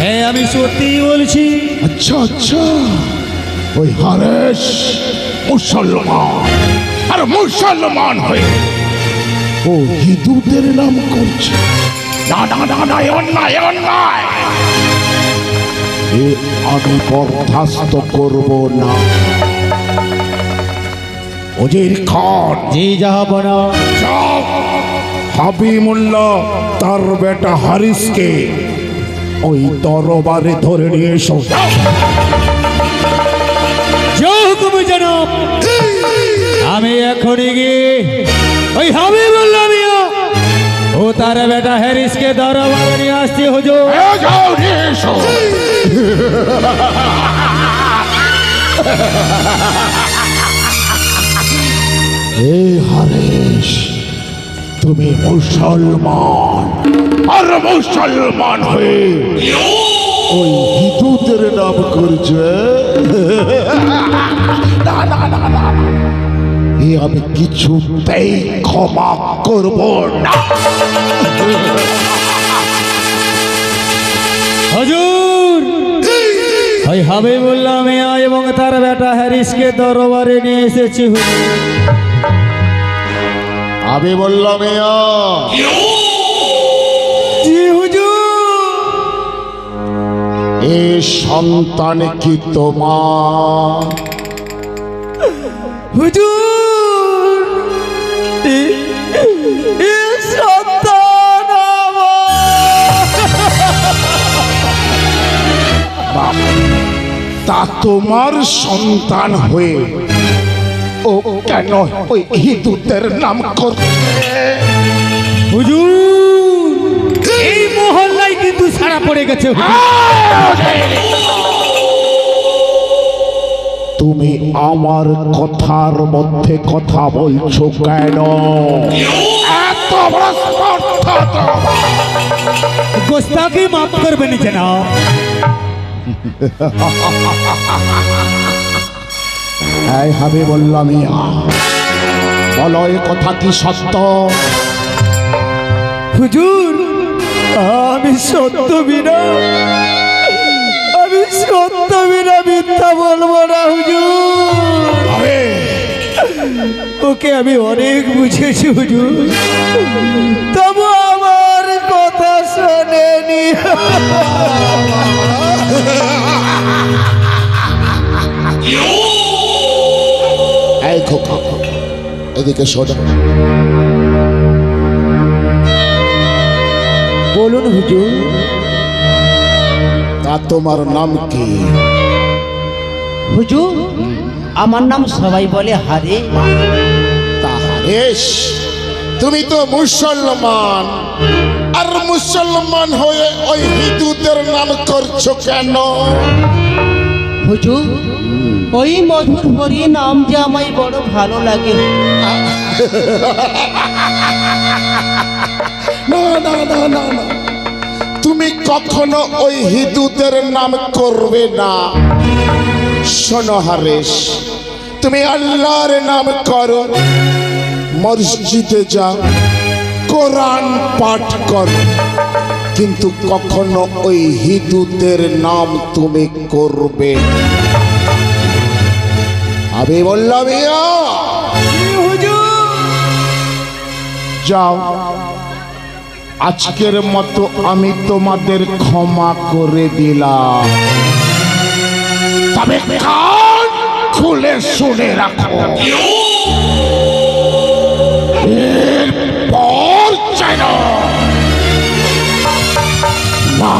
হ্যাঁ আমি সত্যি বলছি। আচ্ছা আচ্ছা, ওই হারেস মুসলমান আর মুসলমান হয়ে ও হিন্দুদের নাম করছে? না না না না, এ অন্যায়, এ অন্যায়। এ আমি বরদাস্ত করব না। উজির খান জি যাহবনা। যাও, হাবিবুল্লাহ তার বেটা হারিসকে ওই দরবারে ধরে নিয়ে এসো। যাও। যে হুকুম জনাব। আমি এখনই গিয়ে ওই হাবিবুল্লাহ মিয়া ও তার বেটা হ্যারিসকে দরবারে নিয়ে আসছি হুজুর। যাও নিয়ে এসো। এই হারেস, তুমি মুসলমান আর মুসলমান হয়ে ওই হিন্দুদের নাম করছে? না না না না, এ আমি কিছুতেই ক্ষমা করব না। হুজুর ওই হাবিবুল্লাহ মিয়া এবং তার বেটা হ্যারিসকে দরবারে নিয়ে এসেছি হুজুর। হাবিবুল্লাহ মিয়া, জি হুজুর। এ সন্তান কি তোমার? হুজুর এ সন্তান আমার। তা তোমার সন্তান হয়ে ও কেন ওই হিন্দুদের নাম করছে? হুজুর এই মহল্লায় কিন্তু ছাড়া পড়ে গেছে হুজুর। তুমি আমার কথার মধ্যে কথা বলছো কেন? এত বড় স্পর্ধা তোমার? গোস্তাকি মাফ করবেন জনাব। এই হাবিবুল্লাহ মিয়া, বলো এ কথা কি সত্য? হুজুর আমি সত্য বিনা মিথ্যা বলবো না হুজুর। আরে ওকে আমি অনেক বুঝেছি হুজুর, তবু আমার কথা শোনেনি। এই খোকা, এদিকে শোনো। বলুন হুজুর। তা তোমার নাম কি? হুজুর আমার নাম সবাই বলে হারে। তা হারেস, তুমি তো মুসলমান, আর মুসলমান হয়ে ওই হিন্দুদের নাম করছো কেন? হুজুর, ওই মধুর হরি নাম যে আমায় বড় ভালো লাগে। না না না না না, তুমি কখনো ওই হিন্দুদের নাম করবে না। শোনো হারেস, তুমি আল্লাহর নাম করো, মসজিদে যাও, কোরআন পাঠ করো, কিন্তু কখনো ওই হিন্দুদের নাম তুমি করবে না। আমি বললাম যাও, আজকের মতো আমি তোমাদের ক্ষমা করে দিলাম, তবে কান খুলে শুনে রাখো, এরপর যেন না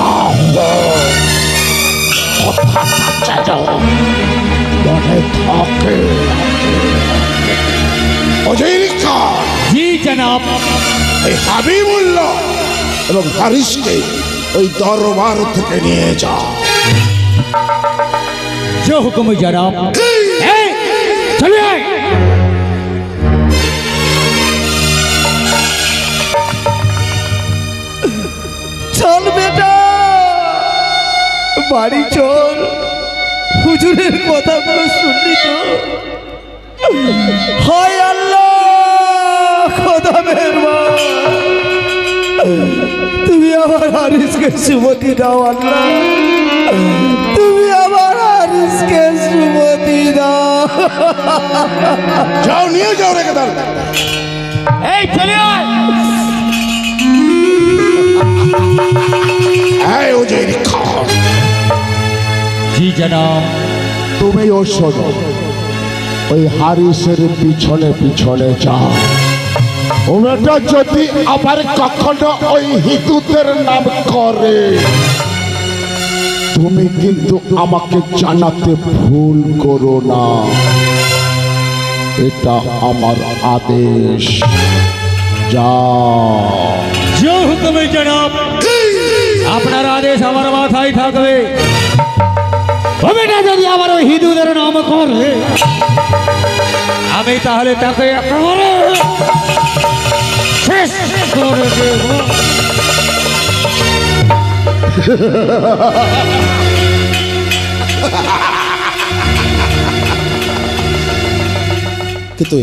হয়, কথাটা যেন মনে থাকে। অজয় খান, জি জনাব। এই হাবিবুল্লাহ এবং হারিসকে ওই দরবার থেকে নিয়ে যা। जो हुक्म जनाब। चलिए आए। চল বেটা, বাড়ি চল, হুজুরের কথাগুলো শুনলি তো? হায় আল্লাহ, খোদা মেহেরবান, তুমি আমার হারিসকে সুমতি দাও আল্লাহ, তুমি আমার হারিসকে সুমতি দাও। যাও, নিয়ে যাও, রেখে দাও। এই চলে আয়। এই অজয় খান, জি জনাব। তুমিও শোনো, ওই হারিসের পিছনে পিছনে যাও। ওটা যদি আবার কখনো ওই হিন্দুদের নাম করে, তুমি কিন্তু আমাকে জানাতে ভুল করো না, এটা আমার আদেশ। যাও। जो हुक्म जनाब। আপনার আদেশ আমার মাথায় থাকবে। হবে না যদি আমার ওই হিন্দুদের নাম করে, আমি তাহলে তাকে একেবারে শেষ করে দেব। কিন্তু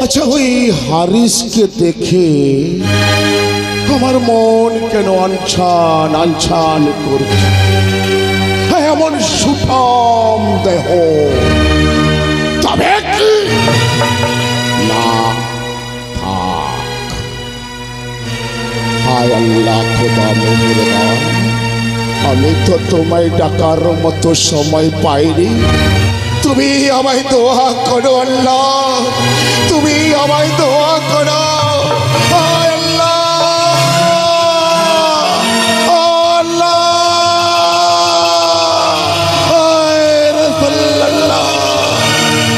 আচ্ছা, ওই হারিসকে দেখে আমার মন কেন আনছান আনছান করছে। এমন সুঠাম দেহ, তবে কি না, থাক। হায় আল্লাহ, খোদা মেহেরবান, আমি তো তোমায় ডাকার মতো সময় পাইনি। তুমি আমায় দোয়া করো আল্লাহ, তুমি আমায় দোয়া করো। হায় আল্লাহ, আল্লাহ, হায় রাসূলুল্লাহ,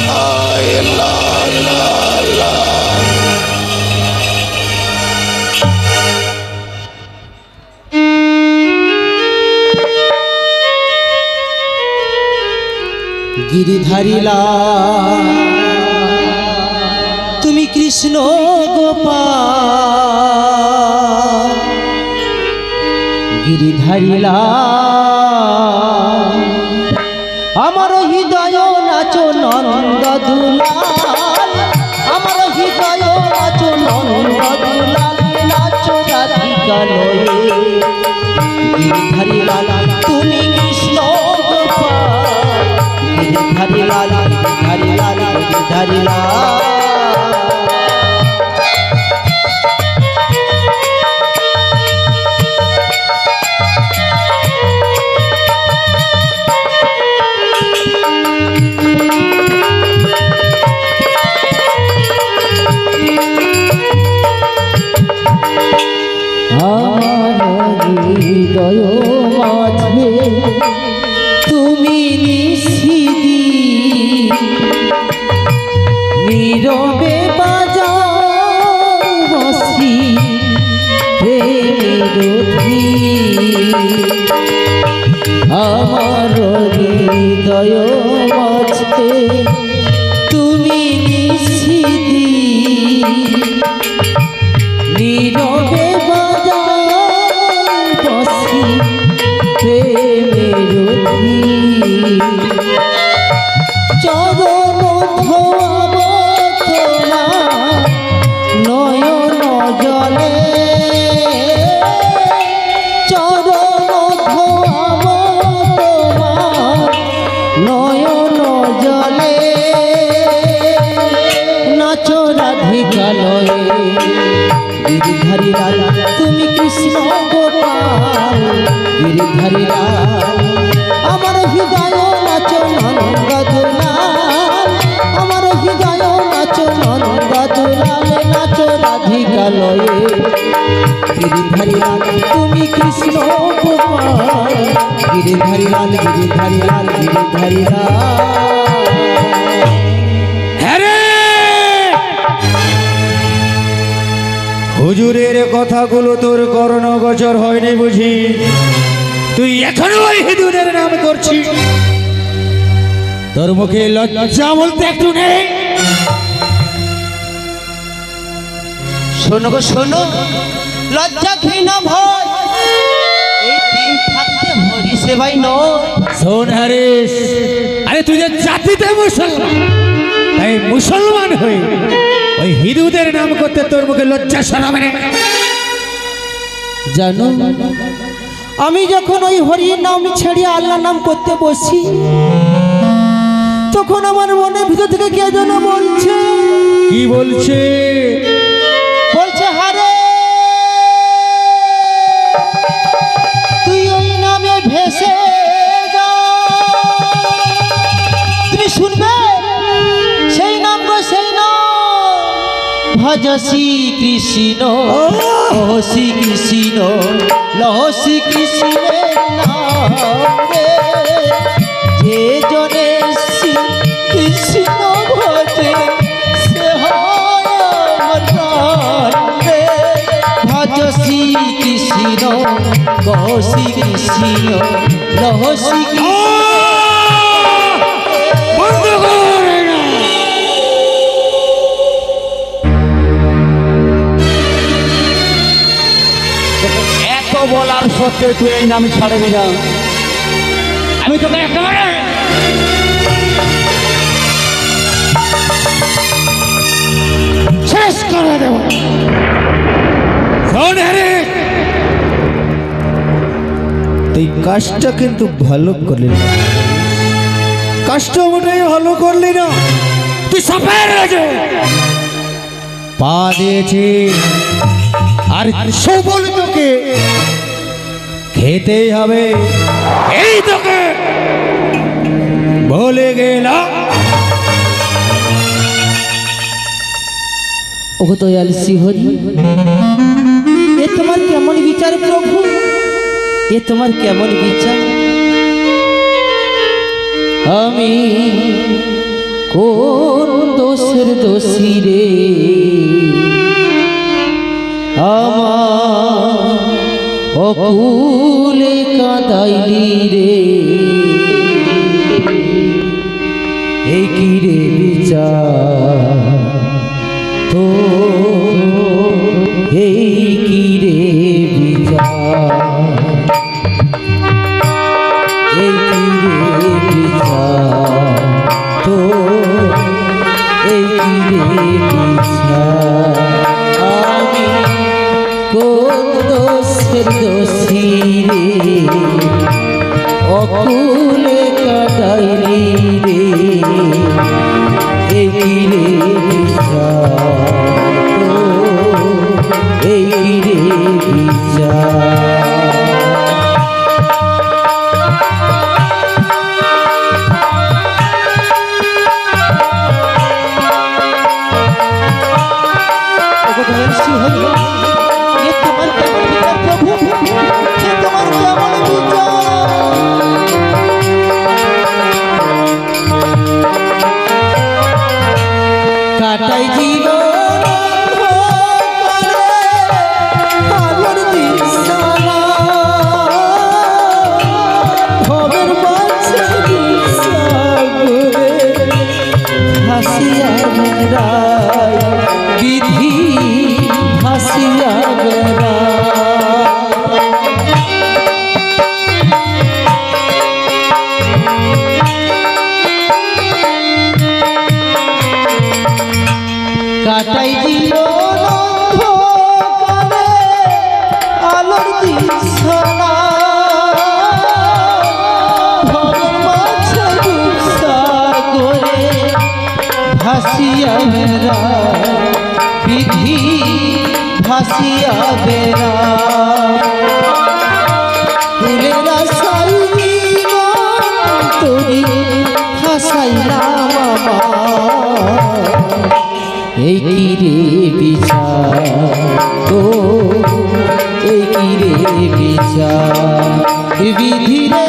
হায় আল্লাহ, আল্লাহ, আল্লাহ। গিরিধারিলা তুমি কৃষ্ণ গোপাল, গিরিধারিলা আমার হৃদয় নাচো নন্দ দুলাল, আমার হৃদয় নাচো নন্দ দুলাল, নাচো রাধিকা লয়ে। গিরিধারিলা তুমি কৃষ্ণ গোপাল, গিরিধারিলাল, গিরিধারিলাল, গিরিধারিলাল। আমার হৃদয় মাঝে তুমি নিশিদি নীরবে বিরোধী আমার হৃদয় মাঝে তুমি নিশিদি নীরবে বাজায় বসি প্রেমের অধি চরণ ধোয়াব তোমার নয়ন জলে চরণ ধোয়াব তোমার নয়ন জলে নাচো রাধিকা লয়ে গিরিধারী লাল তুমি কৃষ্ণ গোপাল গিরিধারী লাল আমার হৃদয় নাচো নন্দ দুলাল আমার হৃদয় নাচো নন্দ দুলাল নাচো রাধিকা লয়ে গিরিধারী লাল তুমি কৃষ্ণ গোপাল গিরিধারী লাল গিরিধারী লাল গিরিধারী লাল হ্যাঁ রে! হুজুরের কথাগুলো তোর কর্ণগোচর হয়নি বুঝি? তুই এখনো ওই হিঁদুদের নাম করছিস? তোর মুখে লজ্জা বলতে একটু নেই? শোনো গো শোনো লজ্জা ঘৃণা ভয় এই তিন থাকতে হরি সেবাই নয় শোন হারিস, আরে তুই যে জাতিতে মুসলমান, তাই মুসলমান হয়ে ওই হিঁদুদের নাম করতে তোর মুখে লজ্জা শরম নেই? জানো আমি যখন ওই হরি নাম ছেড়ে আল্লাহ নাম করতে বসি তখন আমার মনের ভিতর থেকে কে যেন বলছে কি বলছে? বলছে হারে তুই ওই নামে ভেসে যা তুমি শুনবে সেই নাম গো সেই নাম ভজ শ্রী কৃষ্ণ ও শ্রী কৃষ্ণ লহ শ্রী কৃষ্ণের নামে যে জনে শ্রী কৃষ্ণ ভজে সে হয় আমার প্রাণ রে। ভজ শ্রী কৃষ্ণ গহ শ্রী কৃষ্ণ লহ শ্রী বন্ধ কর এটা। এত বলার সত্ত্বেও তুই এই নাম ছাড়বি না? আমি তোকে একেবারে শেষ করে দেব। শোন হারিস, তুই কাজটা কিন্তু ভালো করলি না, কাজটা মোটেই ভালো করলি না। তুই সাফের রাজু পা দিয়েছি আর সবল তোকে খেতেই হবে, এই তোকে বলে গেলাম। ও দয়াল শ্রীহরি এ তোমার কেমন বিচার প্রভু এ তোমার কেমন বিচার আমি কোন দোষের দোষী রে আমার অকুলে কাঁদাইলি রে এই কি রে বিচার তো এই কি রে বিচার এই কি রে বিচার তো এই কি রে বিচার আমি কোন দোষের দোষী রে অকুলে কাটাইলি রে এই কি রে বিচার তো এই কি রে ভাসিয়া বেড়া ফুলের আশাই জীবন তোরি হাসাইলাম আমার এই কি রে বিচার তো এই কি রে বিচার বিধি রে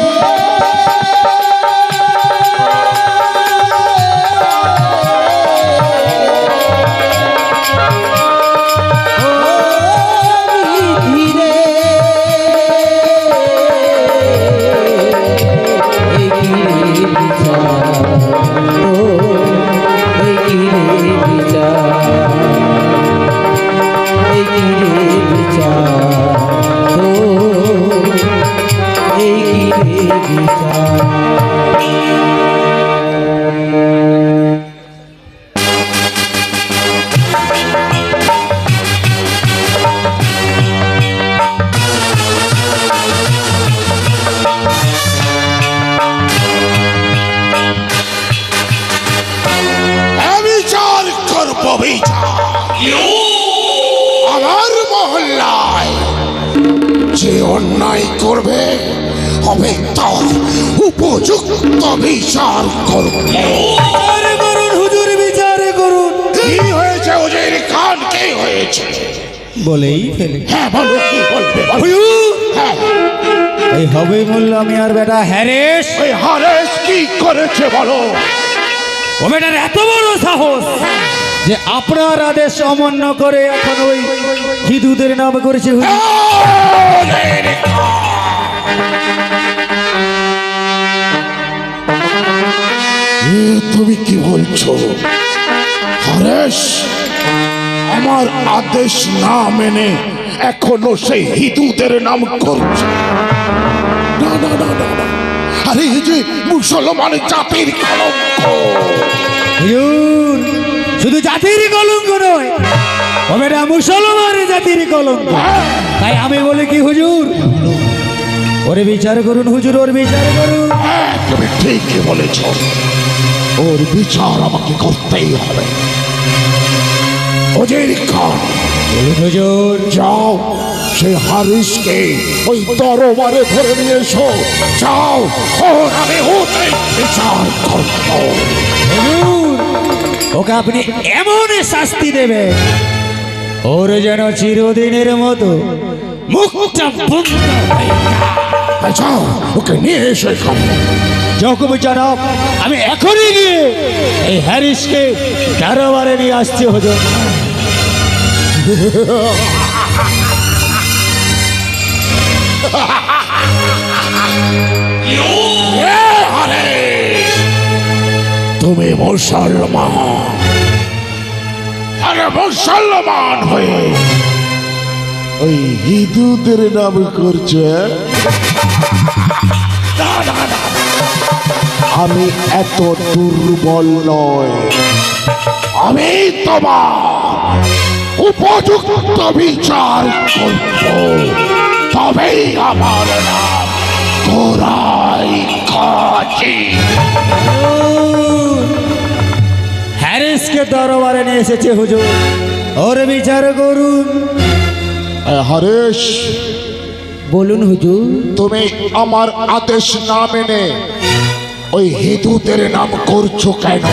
আমার মহল্লায় যে অন্যায় করবে হবে তার উপযুক্ত বিচার করবে। হুজুর বিচার করুন। কি হয়েছে ওদের কান কি হয়েছে বলেই ফেলে। হ্যাঁ বলো কি বলবে বলো। হ্যাঁ এই হবে মোল্লা মিয়ার বেটা হ্যারেস। ওই হারেস কি করেছে বলো। ও বেটার এত বড় সাহস যে আপনার আদেশ অমান্য করে এখন ওই হিন্দুদের নাম করেছে হুজুর। তুমি কি বলছো হরেশ আমার আদেশ না মেনে এখনো সেই হিন্দুদের নাম করছে। না না না না না আরে এই যে মুসলমান জাতির কলঙ্ক। হুজুর শুধু জাতির কলঙ্ক নয়, ও বেটা মুসলমান জাতির কলঙ্ক। তাই আমি বলি কি হুজুর ওরে বিচার করুন হুজুর, ওর বিচার করুন। হ্যাঁ তুমি ঠিকই বলেছ, ওর বিচার আমাকে করতেই হবে। ওদের কান হুজুর যাও সেই হারিসকে ওই দরবারে ধরে নিয়ে এসো। যাও ওর আমি ওদের বিচার করব। হুজুর ওকে আপনি এমন শাস্তি দেবেন ওর যেন চিরদিনের মতো মুখটা বন্ধ হয়ে যায়। যাও ওকে নিয়ে এসো এখানে। যখন জানাব আমি এখনই গিয়ে এই হ্যারিসকে দরবারে নিয়ে আসছি হুজুর। তুমি মুসলমান, আরে মুসলমান হয়ে ওই হিন্দুদের নাম করছে। না, না, না, আমি এত দুর্বল নয়, আমি তোমার উপযুক্ত বিচার করব, তবেই আমার নাম গোরাই কাজী। হ্যারিসকে দরবারে নিয়ে এসেছে হুজুর, ওর বিচার করুন। হরেশ বলুন হুজুর। তুমি আমার আদেশ না মেনে ওই হিন্দুদের নাম করছো কেন?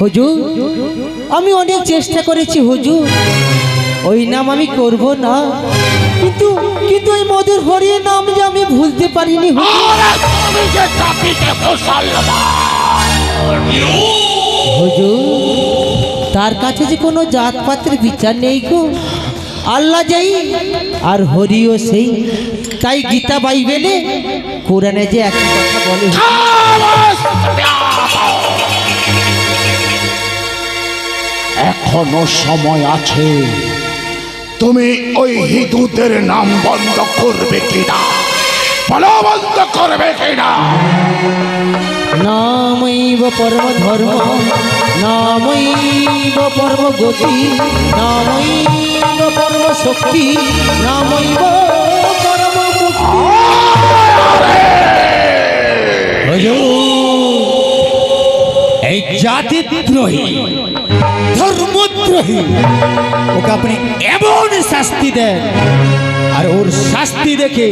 হুজুর আমি অনেক চেষ্টা করেছি হুজুর, ওই নাম আমি করব না, কিন্তু কিন্তু ওই মধুর হরির নাম যে আমি ভুলতে পারিনি হুজুর। হুজুর তার কাছে যে কোনো জাতপাতের বিচার নেই গো, আল্লাহ যাই আর হরিও সেই। তাই গীতা বাইবেলে কোরআনে যে একই কথা বলে। এখনো সময় আছে, তুমি ওই হিন্দুদের নাম বন্ধ করবে কিনা বলো, বন্ধ করবে কিনা? নামৈব পরম ধর্ম, নামৈব পরম গতি, নামৈব পরম শক্তি, নামৈব পরম মুক্তি। এই জাতিদ্রোহী ধর্মদ্রোহী জাতিদ্রোহী, ওকে আপনি এমন শাস্তি দেন আর ওর শাস্তি দেখে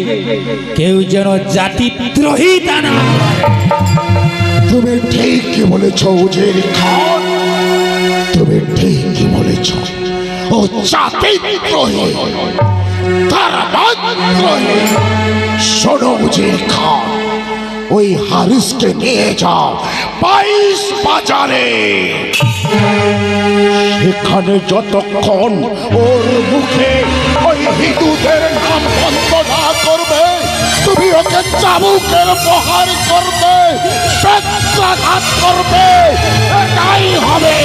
কেউ যেন জাতিদ্রোহী তা না হয়। তুমি ঠিকই বলেছ উজির খান, তুমি ঠিকই বলেছ। ও জাতিদ্রোহী, ধর্মদ্রোহী। শোনো উজির খান, ওই হারিসকে নিয়ে যাও 22 বাজারে। সেখানে যতক্ষণ ওর মুখে ওই হিন্দুদের নাম বন্ধ না করবে, তুমি ওকে চাবুকের প্রহার করবে, বেত্রাঘাত করবে, এটাই হবে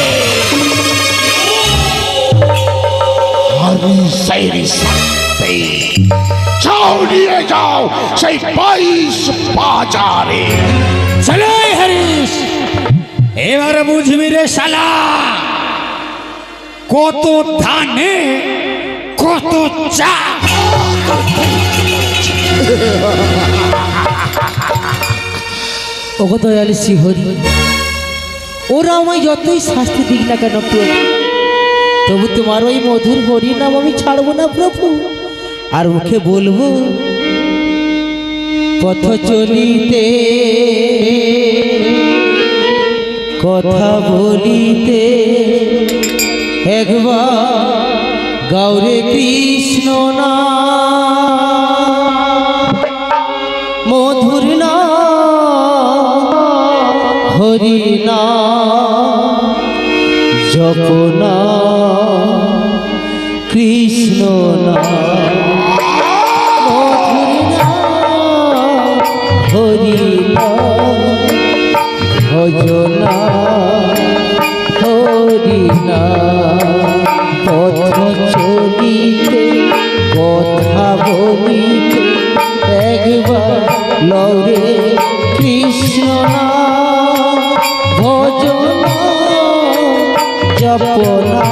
হারিসের শাস্তি। যাও, নিয়ে যাও সেই 22 বাজারে। চলে হরিশ, এবার বুঝবি রে শালা, কত ধানে কত চা। ওগো দয়াল শ্রীহরি, ওরা আমায় যতই শাস্তি দিক না কেন প্রভু, তবু তোমার ওই মধুর হরি নাম আমি ছাড়বো না প্রভু। আর মুখে বলবো, পথ চলিতে কথা বলিতে একবার গৌরে কৃষ্ণ না, মধুর না হরি না জপনা কৃষ্ণ না, মধুর না হরি না ভজনা হরি না। পথ চলিতে কথা বলিতে একবার লরে কৃষ্ণ না, ভজনা জপনা